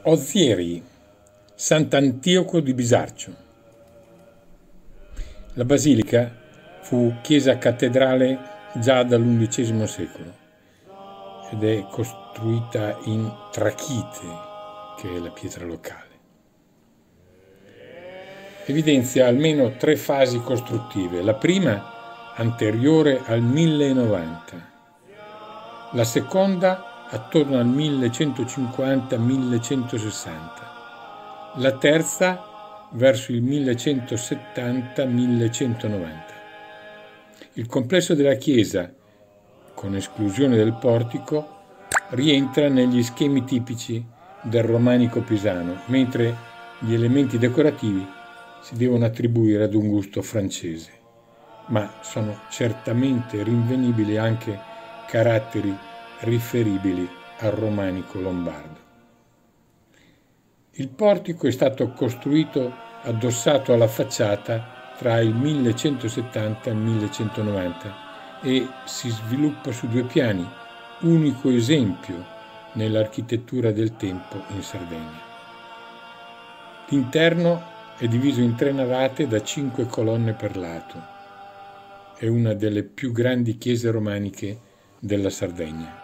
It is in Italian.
Ozieri, Sant'Antioco di Bisarcio. La basilica fu chiesa cattedrale già dall'undicesimo secolo ed è costruita in trachite, che è la pietra locale. Evidenzia almeno 3 fasi costruttive. La prima anteriore al 1090, la seconda attorno al 1150-1160, la terza verso il 1170-1190. Il complesso della chiesa, con esclusione del portico, rientra negli schemi tipici del romanico pisano, mentre gli elementi decorativi si devono attribuire ad un gusto francese, ma sono certamente rinvenibili anche caratteri riferibili al romanico lombardo. Il portico è stato costruito addossato alla facciata tra il 1170 e il 1190 e si sviluppa su 2 piani, unico esempio nell'architettura del tempo in Sardegna. L'interno è diviso in 3 navate da 5 colonne per lato. È una delle più grandi chiese romaniche della Sardegna.